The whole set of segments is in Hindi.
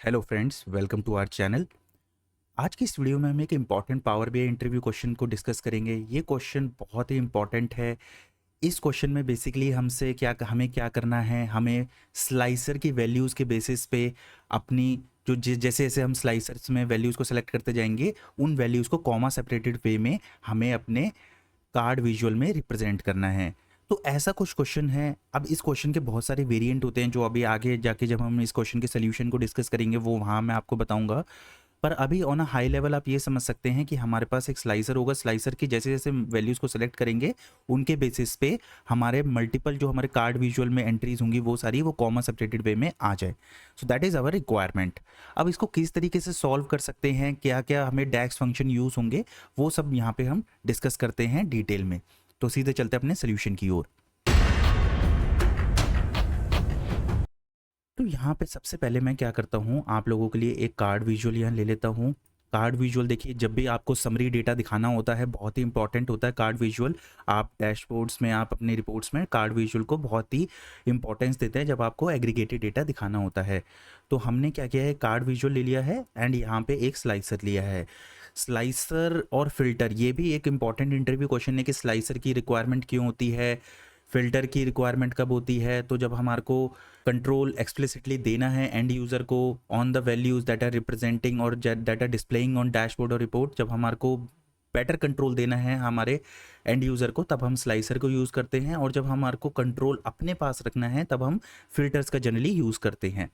Hello friends, welcome to our channel. आज की इस वीडियो में हम एक important power BI interview question को डिस्कस करेंगे। ये क्वेश्चन बहुत ही इम्पॉर्टेंट है। इस क्वेश्चन में बेसिकली हमें क्या करना है, हमें स्लाइसर की वैल्यूज़ के बेसिस पे अपनी जैसे जैसे हम स्लाइसर्स में वैल्यूज़ को सेलेक्ट करते जाएंगे, उन वैल्यूज़ को कॉमा सेपरेटेड वे में हमें अपने कार्ड विजुअल में रिप्रेजेंट करना है। तो ऐसा कुछ क्वेश्चन है। अब इस क्वेश्चन के बहुत सारे वेरिएंट होते हैं जो अभी आगे जाके जब हम इस क्वेश्चन के सोल्यूशन को डिस्कस करेंगे वो वहाँ मैं आपको बताऊंगा। पर अभी ऑन अ हाई लेवल आप ये समझ सकते हैं कि हमारे पास एक स्लाइसर होगा। स्लाइसर की जैसे जैसे वैल्यूज़ को सेलेक्ट करेंगे उनके बेसिस पे हमारे मल्टीपल जो हमारे कार्ड विजुअल में एंट्रीज होंगी वो सारी वो कॉमा सेपरेटेड वे में आ जाए। So that is our requirement. अब इसको किस तरीके से सॉल्व कर सकते हैं, क्या क्या हमें डैक्स फंक्शन यूज़ होंगे, वो सब यहाँ पे हम डिस्कस करते हैं डिटेल में। तो सीधे चलते हैं अपने सोल्यूशन की ओर। तो यहाँ पे सबसे पहले मैं क्या करता हूँ, आप लोगों के लिए एक कार्ड विजुअल यहाँ ले लेता हूँ। कार्ड विजुअल देखिए, जब भी आपको समरी डेटा दिखाना होता है बहुत ही इंपॉर्टेंट होता है कार्ड विजुअल। आप डैशबोर्ड्स में, आप अपने रिपोर्ट्स में कार्ड विजुअल को बहुत ही इंपॉर्टेंस देते हैं जब आपको एग्रीगेटेड डेटा दिखाना होता है। तो हमने क्या किया है, कार्ड विजुअल ले लिया है एंड यहाँ पे एक स्लाइसर लिया है। स्लाइसर और फिल्टर, ये भी एक इंपॉर्टेंट इंटरव्यू क्वेश्चन है कि स्लाइसर की रिक्वायरमेंट क्यों होती है, फिल्टर की रिक्वायरमेंट कब होती है। तो जब हमारे को कंट्रोल एक्सप्लिसिटली देना है एंड यूज़र को on the values that are representing और that are displaying on dashboard और रिपोर्ट, जब हमारे को बेटर कंट्रोल देना है हमारे एंड यूज़र को, तब हम स्लाइसर को यूज़ करते हैं। और जब हमारे को कंट्रोल अपने पास रखना है तब हम फिल्टर्स का जनरली यूज़ करते हैं।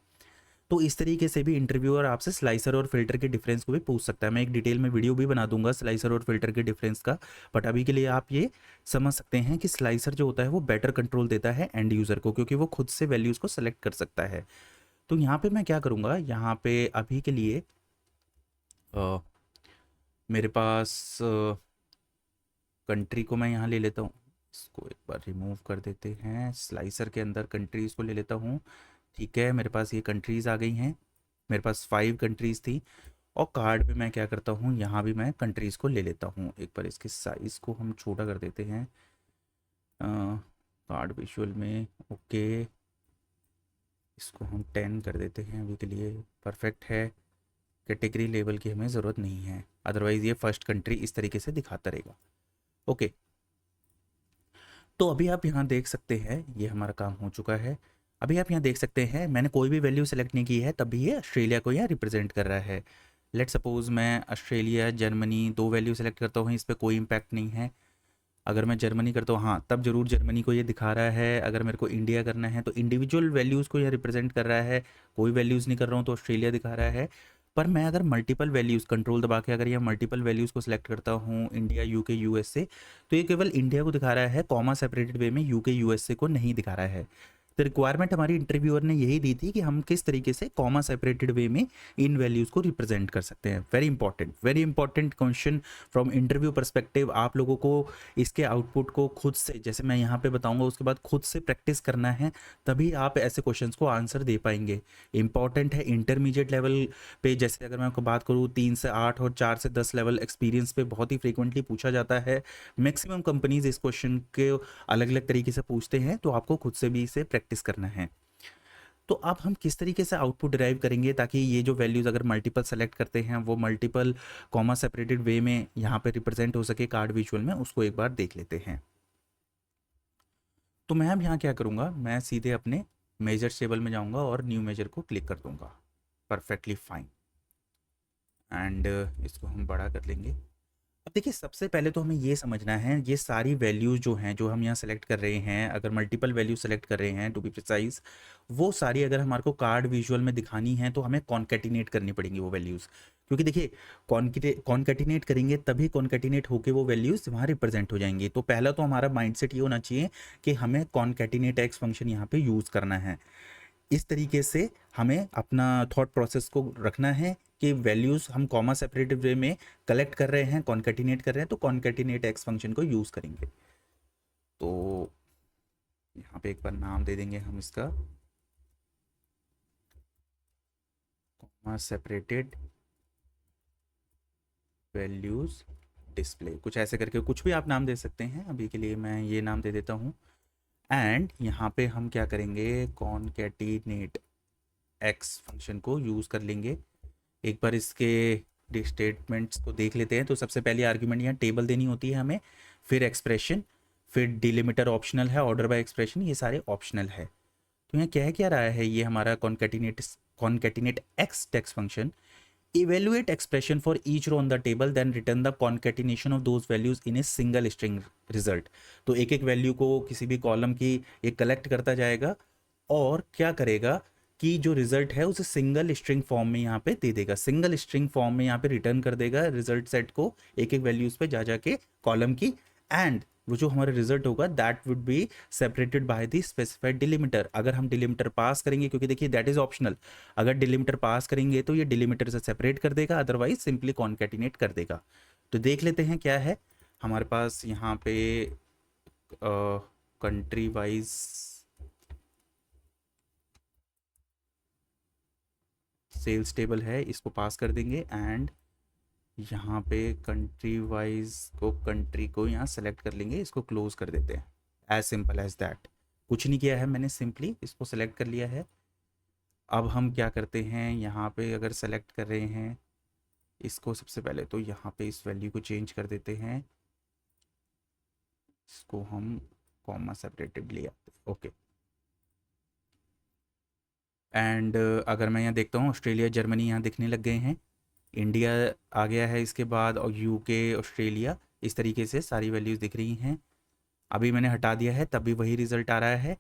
तो इस तरीके से भी इंटरव्यूअर आपसे स्लाइसर और फिल्टर के डिफरेंस को भी पूछ सकता है। मैं एक डिटेल में वीडियो भी बना दूंगा स्लाइसर और फिल्टर के डिफरेंस का। बट अभी के लिए आप ये समझ सकते हैं कि स्लाइसर जो होता है वो बेटर कंट्रोल देता है एंड यूज़र को, क्योंकि वो खुद से वैल्यूज़ को सेलेक्ट कर सकता है। तो यहाँ पे मैं क्या करूँगा, यहाँ पे अभी के लिए अ, मेरे पास कंट्री को मैं यहाँ ले लेता हूँ। इसको एक बार रिमूव कर देते हैं। स्लाइसर के अंदर कंट्रीज़ को ले लेता हूँ। ठीक है, मेरे पास ये कंट्रीज़ आ गई हैं। मेरे पास 5 कंट्रीज़ थी। और कार्ड पे मैं क्या करता हूँ, यहाँ भी मैं कंट्रीज़ को ले लेता हूँ। एक बार इसके साइज़ को हम छोटा कर देते हैं कार्ड विजुअल में। ओके, इसको हम 10 कर देते हैं अभी के लिए। परफेक्ट है। कैटेगरी लेवल की हमें ज़रूरत नहीं है, अदरवाइज़ ये फर्स्ट कंट्री इस तरीके से दिखाता रहेगा। ओके, तो अभी आप यहाँ देख सकते हैं ये हमारा काम हो चुका है। अभी आप यहाँ देख सकते हैं मैंने कोई भी वैल्यू सेलेक्ट नहीं की है, तभी ये ऑस्ट्रेलिया को यहाँ रिप्रेजेंट कर रहा है। लेट सपोज मैं ऑस्ट्रेलिया जर्मनी 2 वैल्यू सेलेक्ट करता हूँ, इस पर कोई इम्पैक्ट नहीं है। अगर मैं जर्मनी करता हूँ, हाँ, तब जरूर जर्मनी को ये दिखा रहा है। अगर मेरे को इंडिया करना है तो इंडिविजुअल वैल्यूज़ को ये रिप्रेजेंट कर रहा है। कोई वैल्यूज़ नहीं कर रहा हूँ तो ऑस्ट्रेलिया दिखा रहा है। पर मैं अगर मल्टीपल वैल्यूज़ कंट्रोल दबा के अगर ये मल्टीपल वैल्यूज़ को सिलेक्ट करता हूँ, इंडिया यूके यूएसए, तो ये केवल इंडिया को दिखा रहा है, कॉमा सेपरेटेड वे में यूके यूएसए को नहीं दिखा रहा है। तो रिक्वायरमेंट हमारी इंटरव्यूअर ने यही दी थी कि हम किस तरीके से कॉमा सेपरेटेड वे में इन वैल्यूज़ को रिप्रेजेंट कर सकते हैं। Very important question from interview perspective. आप लोगों को इसके आउटपुट को खुद से, जैसे मैं यहाँ पे बताऊंगा उसके बाद खुद से प्रैक्टिस करना है, तभी आप ऐसे क्वेश्चंस को आंसर दे पाएंगे। इंपॉर्टेंट है इंटरमीडिएट लेवल पे। जैसे अगर मैं आपको बात करूँ 3 से 8 और 4 से 10 लेवल एक्सपीरियंस पे बहुत ही फ्रीक्वेंटली पूछा जाता है। मैक्सिमम कंपनीज इस क्वेश्चन के अलग अलग तरीके से पूछते हैं, तो आपको खुद से भी इसे प्रैक्टिस करना है। तो अब हम किस तरीके से आउटपुट डिराइव करेंगे ताकि ये जो वैल्यूज़ अगर मल्टीपल सेलेक्ट करते हैं वो मल्टीपल कॉमा सेपरेटेड वे में यहाँ पे रिप्रेजेंट हो सके कार्ड विजुअल में, उसको एक बार देख लेते हैं। तो मैं अब यहाँ क्या करूँगा, मैं सीधे अपने मेजर टेबल में जाऊँगा और न्यू मेजर को क्लिक कर दूँगा। Perfectly fine. एंड इसको हम बड़ा कर लेंगे। अब देखिए, सबसे पहले तो हमें ये समझना है ये सारी वैल्यूज़ जो हैं, जो हम यहाँ सेलेक्ट कर रहे हैं, अगर मल्टीपल वैल्यू सेलेक्ट कर रहे हैं टू बी प्रिसाइज, वो सारी अगर हमारे को कार्ड विजुअल में दिखानी है तो हमें कॉन्केटिनेट करनी पड़ेंगी वो वैल्यूज़। क्योंकि देखिए, कॉन्केटिनेट करेंगे तभी कॉन्केटिनेट होके वो वैल्यूज़ वहाँ रिप्रेजेंट हो जाएंगी। तो पहला तो हमारा माइंडसेट ये होना चाहिए कि हमें कॉन्केटिनेट एक्स फंक्शन यहाँ पे यूज़ करना है। इस तरीके से हमें अपना थॉट प्रोसेस को रखना है कि वैल्यूज़ हम कॉमा सेपरेटिव वे में कलेक्ट कर रहे हैं, कॉन्केटिनेट कर रहे हैं, तो कॉन्केटिनेट एक्स फंक्शन को यूज़ करेंगे। तो यहाँ पे एक बार नाम दे देंगे हम इसका, कॉमा सेपरेटेड वैल्यूज़ डिस्प्ले, कुछ ऐसे करके कुछ भी आप नाम दे सकते हैं। अभी के लिए मैं ये नाम दे देता हूँ। एंड यहाँ पे हम क्या करेंगे, कॉन्केटिनेट एक्स फंक्शन को यूज़ कर लेंगे। एक बार इसके स्टेटमेंट्स को देख लेते हैं। तो सबसे पहली आर्ग्यूमेंट यहाँ टेबल देनी होती है हमें, फिर एक्सप्रेशन, फिर डिलिमिटर ऑप्शनल है, ऑर्डर बाय एक्सप्रेशन ये सारे ऑप्शनल है। तो यहाँ क्या रहा है, ये हमारा concatenate x text function evaluate expression for each row on the table then return the concatenation of those values in a single string result। तो एक एक वैल्यू को किसी भी कॉलम की ये कलेक्ट करता जाएगा और क्या करेगा कि जो रिजल्ट है उसे सिंगल स्ट्रिंग फॉर्म में यहाँ पे दे देगा, सिंगल स्ट्रिंग फॉर्म में यहाँ पे रिटर्न कर देगा रिजल्ट सेट को एक एक वैल्यूज पे जा जाके कॉलम की। एंड वो जो हमारा रिजल्ट होगा that would be separated by the specified delimiter. अगर हम डिलिमिटर पास करेंगे, क्योंकि देखिए दैट इज ऑप्शनल, अगर डिलिमिटर पास करेंगे तो ये डिलिमिटर से सेपरेट कर देगा, अदरवाइज सिंपली कॉन्केटिनेट कर देगा। तो देख लेते हैं क्या है हमारे पास यहाँ पे कंट्री वाइज सेल्स टेबल है, इसको पास कर देंगे एंड यहाँ पे कंट्री वाइज को कंट्री को यहाँ सेलेक्ट कर लेंगे, इसको क्लोज कर देते हैं। एज सिंपल एज दैट, कुछ नहीं किया है मैंने, सिंपली इसको सेलेक्ट कर लिया है। अब हम क्या करते हैं, यहाँ पे अगर सेलेक्ट कर रहे हैं इसको, सबसे पहले तो यहाँ पे इस वैल्यू को चेंज कर देते हैं, इसको हम कॉमा सेपरेटेड ले आते हैं। ओके, एंड अगर मैं यहाँ देखता हूँ ऑस्ट्रेलिया जर्मनी यहाँ दिखने लग गए हैं, इंडिया आ गया है इसके बाद, और यूके ऑस्ट्रेलिया, इस तरीके से सारी वैल्यूज़ दिख रही हैं। अभी मैंने हटा दिया है तब भी वही रिजल्ट आ रहा है,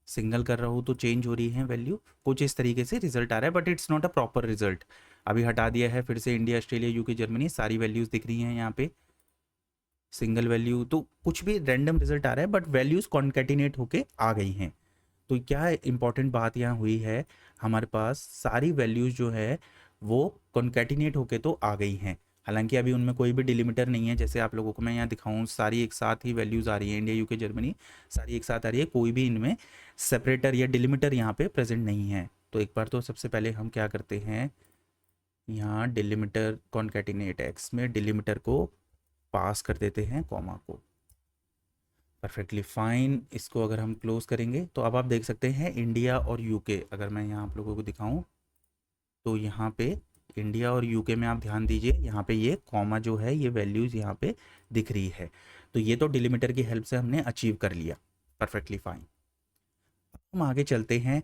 सिंगल कर रहा हूँ तो चेंज हो रही है वैल्यू, कुछ इस तरीके से रिजल्ट आ रहा है, but it's not a proper result. अभी हटा दिया है, फिर से इंडिया ऑस्ट्रेलिया यूके जर्मनी सारी वैल्यूज़ दिख रही हैं यहाँ पे, सिंगल वैल्यू, तो कुछ भी रैंडम रिजल्ट आ रहा है बट वैल्यूज़ कॉन्केटिनेट होके आ गई हैं। तो क्या इंपॉर्टेंट बात यहाँ हुई है, हमारे पास सारी वैल्यूज़ जो है वो कॉन्केटिनेट होके तो आ गई हैं, हालांकि अभी उनमें कोई भी डिलिमिटर नहीं है। जैसे आप लोगों को मैं यहाँ दिखाऊँ, सारी एक साथ ही वैल्यूज़ आ रही है, इंडिया यूके जर्मनी सारी एक साथ आ रही है, कोई भी इनमें सेपरेटर या डिलिमिटर यहाँ पे प्रेजेंट नहीं है। तो एक बार तो सबसे पहले हम क्या करते हैं, यहाँ डिलिमिटर कॉन्केटिनेट एक्स में डिलिमिटर को पास कर देते हैं कॉमा को, परफेक्टली फाइन। इसको अगर हम क्लोज करेंगे तो अब आप देख सकते हैं इंडिया और यूके, अगर मैं यहाँ आप लोगों को दिखाऊं तो यहाँ पे इंडिया और यूके में आप ध्यान दीजिए, यहाँ पे ये कॉमा जो है ये वैल्यूज़ यहाँ पे दिख रही है। तो ये तो डिलिमिटर की हेल्प से हमने अचीव कर लिया, परफेक्टली फाइन। हम आगे चलते हैं,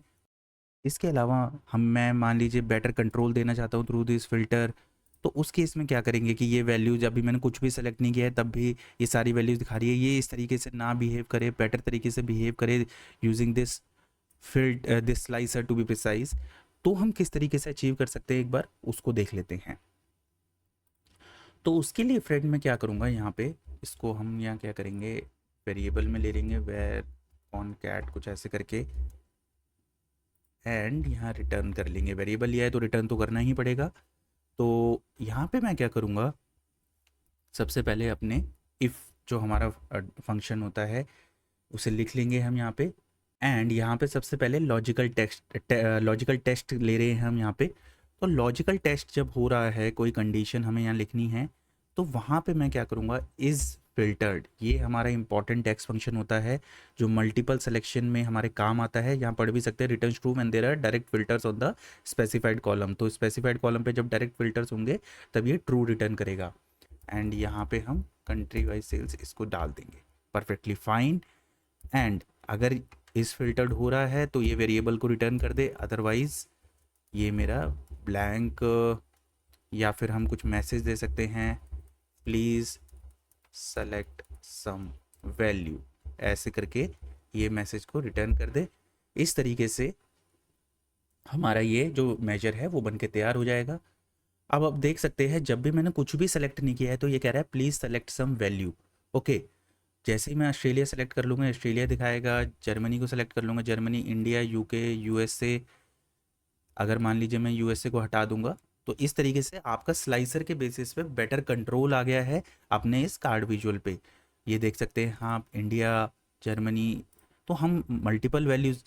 इसके अलावा मैं मान लीजिए बेटर कंट्रोल देना चाहता हूँ थ्रू दिस फिल्टर, तो उस केस में क्या करेंगे कि ये वैल्यूज अभी मैंने कुछ भी सेलेक्ट नहीं किया है तब भी ये सारी वैल्यूज दिखा रही है, ये इस तरीके से ना बिहेव करे, बेटर तरीके से बिहेव करे using this this slicer to be precise. तो हम किस तरीके से अचीव कर सकते हैं एक बार उसको देख लेते हैं। तो उसके लिए फ्रेंड मैं क्या करूँगा, यहाँ पे इसको हम यहाँ क्या करेंगे, वेरिएबल में ले लेंगे वेर ऑन कैट कुछ ऐसे करके, एंड यहाँ रिटर्न कर लेंगे। वेरिएबल लिया है तो रिटर्न तो करना ही पड़ेगा। तो यहाँ पे मैं क्या करूँगा, सबसे पहले अपने इफ़ जो हमारा फंक्शन होता है उसे लिख लेंगे हम यहाँ पे, एंड यहाँ पे सबसे पहले लॉजिकल टेस्ट ले रहे हैं हम यहाँ पे। तो लॉजिकल टेस्ट जब हो रहा है, कोई कंडीशन हमें यहाँ लिखनी है, तो वहाँ पे मैं क्या करूँगा, इज़ फिल्टर्ड, ये हमारा इंपॉर्टेंट टेक्स्ट फंक्शन होता है जो मल्टीपल सिलेक्शन में हमारे काम आता है। यहाँ पढ़ भी सकते हैं, return true when there are direct filters on the specified column. तो स्पेसिफाइड कॉलम पे जब डायरेक्ट फिल्टर्स होंगे तब ये ट्रू रिटर्न करेगा। एंड यहाँ पे हम कंट्री वाइज सेल्स इसको डाल देंगे, परफेक्टली फाइन। एंड अगर इस फिल्टर्ड हो रहा है तो ये वेरिएबल को रिटर्न कर दे, अदरवाइज ये मेरा ब्लैंक, या फिर हम कुछ मैसेज दे सकते हैं, प्लीज़ सेलेक्ट सम वैल्यू, ऐसे करके ये मैसेज को रिटर्न कर दे। इस तरीके से हमारा ये जो मेजर है वो बन के तैयार हो जाएगा। अब आप देख सकते हैं जब भी मैंने कुछ भी सेलेक्ट नहीं किया है तो ये कह रहा है please select some value. Okay, जैसे ही मैं ऑस्ट्रेलिया सेलेक्ट कर लूँगा ऑस्ट्रेलिया दिखाएगा, जर्मनी को सेलेक्ट कर लूँगा जर्मनी, इंडिया, यूके, यूएसए, अगर मान लीजिए मैं यूएसए को हटा दूंगा, तो इस तरीके से आपका स्लाइसर के बेसिस पे बेटर कंट्रोल आ गया है अपने इस कार्ड विजुअल पे। ये देख सकते हैं हाँ, इंडिया, जर्मनी, तो हम मल्टीपल वैल्यूज़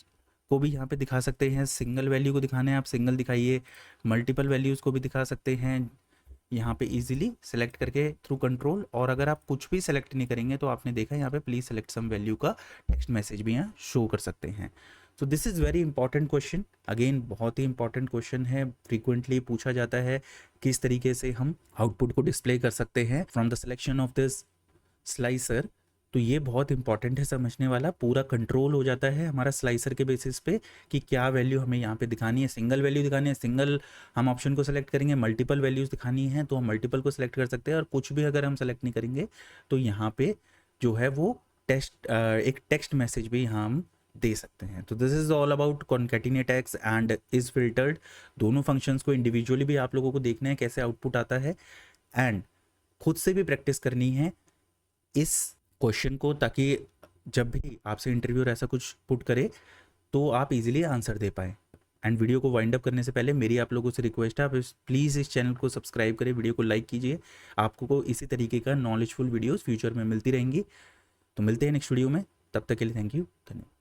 को भी यहाँ पे दिखा सकते हैं। सिंगल वैल्यू को दिखाने हैं आप सिंगल दिखाइए, मल्टीपल वैल्यूज़ को भी दिखा सकते हैं यहाँ पे इजीली सेलेक्ट करके थ्रू कंट्रोल। और अगर आप कुछ भी सेलेक्ट नहीं करेंगे तो आपने देखा यहाँ पे प्लीज़ सेलेक्ट सम वैल्यू का टेक्स्ट मैसेज भी यहाँ शो कर सकते हैं। So this is very important question, again बहुत ही इंपॉर्टेंट क्वेश्चन है, फ्रीक्वेंटली पूछा जाता है किस तरीके से हम आउटपुट को डिस्प्ले कर सकते हैं from the selection of this slicer. तो ये बहुत इंपॉर्टेंट है समझने वाला, पूरा कंट्रोल हो जाता है हमारा स्लाइसर के बेसिस पे कि क्या वैल्यू हमें यहाँ पे दिखानी है, सिंगल वैल्यू दिखानी है, सिंगल हम ऑप्शन को सेलेक्ट करेंगे, मल्टीपल वैल्यूज़ दिखानी है तो हम मल्टीपल को सेलेक्ट कर सकते हैं, और कुछ भी अगर हम सेलेक्ट नहीं करेंगे तो यहाँ पे जो है वो एक टेक्स्ट मैसेज भी यहाँ हम दे सकते हैं। तो this is all about concatenate x and is filtered. दोनों फंक्शंस को इंडिविजुअली भी आप लोगों को देखना है कैसे आउटपुट आता है, एंड खुद से भी प्रैक्टिस करनी है इस क्वेश्चन को, ताकि जब भी आपसे इंटरव्यूअर ऐसा कुछ पुट करे तो आप इजीली आंसर दे पाएँ। एंड वीडियो को वाइंड अप करने से पहले मेरी आप लोगों से रिक्वेस्ट है, आप प्लीज़ इस चैनल को सब्सक्राइब करें, वीडियो को लाइक कीजिए, आपको इसी तरीके का नॉलेजफुल वीडियोस फ्यूचर में मिलती रहेंगी। तो मिलते हैं नेक्स्ट वीडियो में, तब तक के लिए थैंक यू, धन्यवाद।